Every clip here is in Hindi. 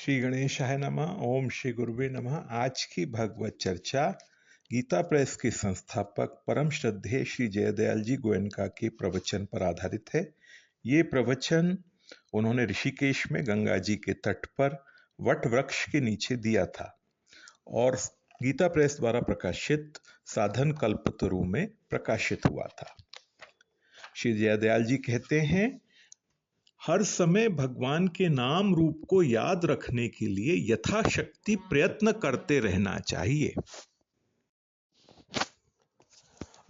श्री गणेशाय नमः। ओम श्री गुरुवे नमः। आज की भगवत चर्चा गीता प्रेस के संस्थापक परम श्रद्धेय श्री जयदयाल जी गोयनका के प्रवचन पर आधारित है। ये प्रवचन उन्होंने ऋषिकेश में गंगा जी के तट पर वट वृक्ष के नीचे दिया था और गीता प्रेस द्वारा प्रकाशित साधन कल्पतरु में प्रकाशित हुआ था। श्री जयदयाल जी कहते हैं, हर समय भगवान के नाम रूप को याद रखने के लिए यथाशक्ति प्रयत्न करते रहना चाहिए।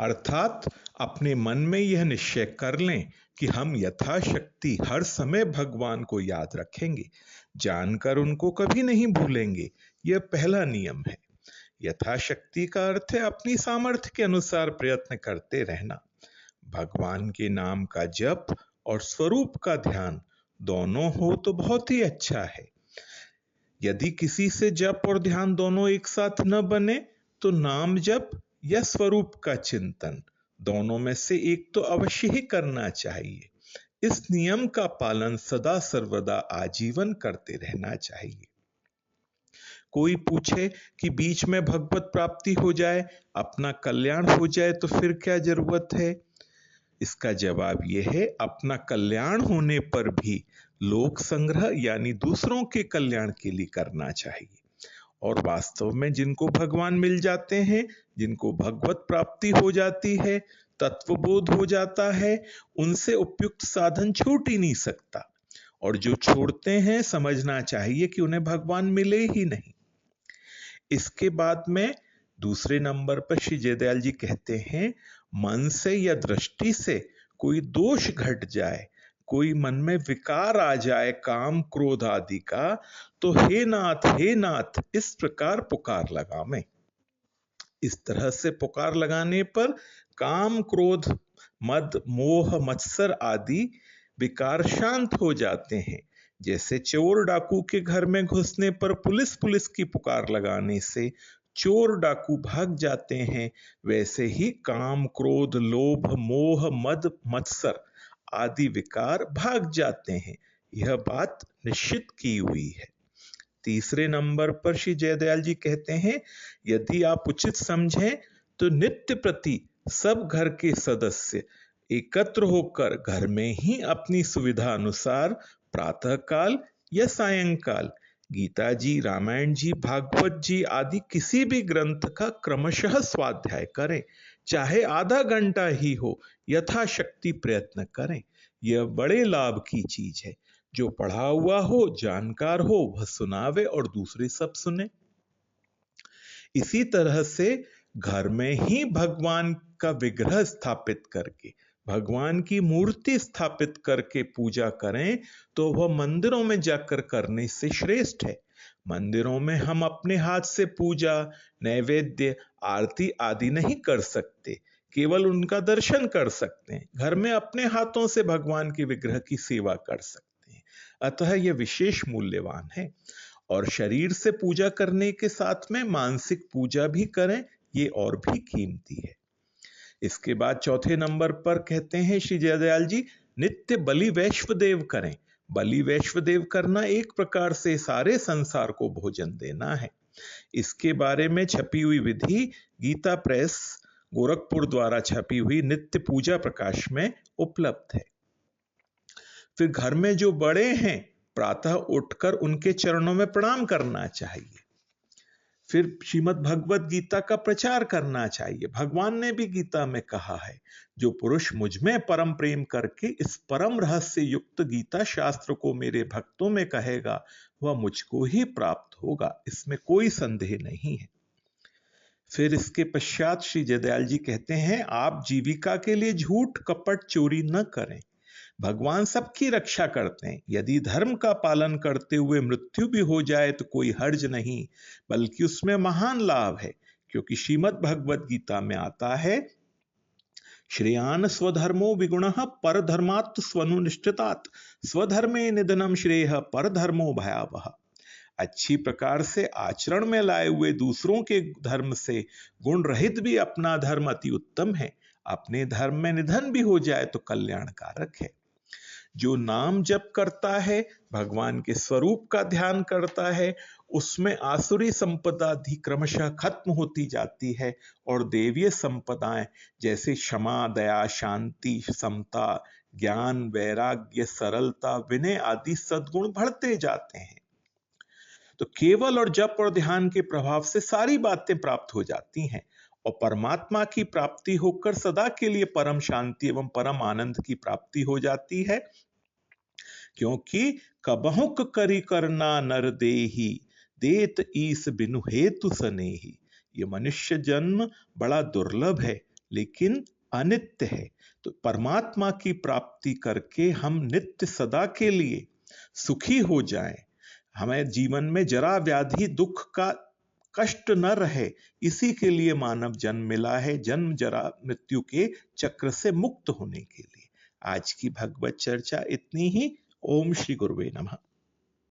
अर्थात अपने मन में यह निश्चय कर लें कि हम यथाशक्ति हर समय भगवान को याद रखेंगे, जानकर उनको कभी नहीं भूलेंगे। यह पहला नियम है। यथाशक्ति का अर्थ है अपनी सामर्थ्य के अनुसार प्रयत्न करते रहना। भगवान के नाम का जप और स्वरूप का ध्यान दोनों हो तो बहुत ही अच्छा है। यदि किसी से जप और ध्यान दोनों एक साथ न बने तो नाम जप या स्वरूप का चिंतन दोनों में से एक तो अवश्य ही करना चाहिए। इस नियम का पालन सदा सर्वदा आजीवन करते रहना चाहिए। कोई पूछे कि बीच में भगवत प्राप्ति हो जाए, अपना कल्याण हो जाए तो फिर क्या जरूरत है? इसका जवाब यह है, अपना कल्याण होने पर भी लोक संग्रह यानी दूसरों के कल्याण के लिए करना चाहिए। और वास्तव में जिनको भगवान मिल जाते हैं, जिनको भगवत प्राप्ति हो जाती है, तत्वबोध हो जाता है, उनसे उपयुक्त साधन छूट ही नहीं सकता। और जो छोड़ते हैं, समझना चाहिए कि उन्हें भगवान मिले ही नहीं। इसके बाद में दूसरे नंबर पर श्री जयदयाल जी कहते हैं, मन से या दृष्टि से कोई दोष घट जाए, कोई मन में विकार आ जाए काम क्रोध आदि का, तो हे नाथ इस प्रकार पुकार लगावें। इस तरह से पुकार लगाने पर काम क्रोध मद मोह मत्सर आदि विकार शांत हो जाते हैं। जैसे चोर डाकू के घर में घुसने पर पुलिस की पुकार लगाने से चोर डाकू भाग जाते हैं, वैसे ही काम क्रोध लोभ मोह मद मत्सर आदि विकार भाग जाते हैं। यह बात निश्चित की हुई है। तीसरे नंबर पर श्री जयदयाल जी कहते हैं, यदि आप उचित समझें तो नित्य प्रति सब घर के सदस्य एकत्र होकर घर में ही अपनी सुविधा अनुसार प्रातः काल या सायंकाल गीता जी, रामायण जी, भागवत जी आदि किसी भी ग्रंथ का क्रमशः स्वाध्याय करें, चाहे आधा घंटा ही हो, यथाशक्ति प्रयत्न करें। यह बड़े लाभ की चीज है। जो पढ़ा हुआ हो, जानकार हो, वह सुनावे और दूसरे सब सुने। इसी तरह से घर में ही भगवान का विग्रह स्थापित करके, भगवान की मूर्ति स्थापित करके पूजा करें तो वह मंदिरों में जाकर करने से श्रेष्ठ है। मंदिरों में हम अपने हाथ से पूजा, नैवेद्य, आरती आदि नहीं कर सकते, केवल उनका दर्शन कर सकते हैं। घर में अपने हाथों से भगवान के विग्रह की सेवा कर सकते हैं। अतः यह विशेष मूल्यवान है। और शरीर से पूजा करने के साथ में मानसिक पूजा भी करें, ये और भी कीमती है। इसके बाद चौथे नंबर पर कहते हैं श्री जयदयाल जी, नित्य बलि वैश्वदेव करें। बलि वैश्वदेव करना एक प्रकार से सारे संसार को भोजन देना है। इसके बारे में छपी हुई विधि गीता प्रेस गोरखपुर द्वारा छपी हुई नित्य पूजा प्रकाश में उपलब्ध है। फिर घर में जो बड़े हैं, प्रातः उठकर उनके चरणों में प्रणाम करना चाहिए। फिर श्रीमद् भगवत गीता का प्रचार करना चाहिए। भगवान ने भी गीता में कहा है, जो पुरुष मुझ में परम प्रेम करके इस परम रहस्य युक्त गीता शास्त्र को मेरे भक्तों में कहेगा, वह मुझको ही प्राप्त होगा। इसमें कोई संदेह नहीं है। फिर इसके पश्चात श्री जयदयाल जी कहते हैं, आप जीविका के लिए झूठ कपट चोरी न करें। भगवान सबकी रक्षा करते हैं। यदि धर्म का पालन करते हुए मृत्यु भी हो जाए तो कोई हर्ज नहीं, बल्कि उसमें महान लाभ है। क्योंकि श्रीमद् भगवत गीता में आता है, श्रेयान स्वधर्मो विगुणः परधर्मात् स्वनुनिष्ठितात् स्वधर्मे निधनम श्रेयः परधर्मो भयावह। अच्छी प्रकार से आचरण में लाए हुए दूसरों के धर्म से गुण रहित भी अपना धर्म अति उत्तम है। अपने धर्म में निधन भी हो जाए तो कल्याणकारक है। जो नाम जप करता है, भगवान के स्वरूप का ध्यान करता है, उसमें आसुरी संपदा क्रमशः खत्म होती जाती है और देवीय संपदाएं जैसे क्षमा, दया, शांति, समता, ज्ञान, वैराग्य, सरलता, विनय आदि सद्गुण बढ़ते जाते हैं। तो केवल और जप और ध्यान के प्रभाव से सारी बातें प्राप्त हो जाती हैं और परमात्मा की प्राप्ति होकर सदा के लिए परम शांति एवं परम आनंद की प्राप्ति हो जाती है। क्योंकि कबहुक करी करना नर देही, देत ईस बिनु हेतु सनेही। ये मनुष्य जन्म बड़ा दुर्लभ है लेकिन अनित्य है। तो परमात्मा की प्राप्ति करके हम नित्य सदा के लिए सुखी हो जाएं, हमें जीवन में जरा व्याधि दुख का कष्ट न रहे, इसी के लिए मानव जन्म मिला है, जन्म जरा मृत्यु के चक्र से मुक्त होने के लिए। आज की भगवत चर्चा इतनी ही। ओम श्री गुरुवे नमः।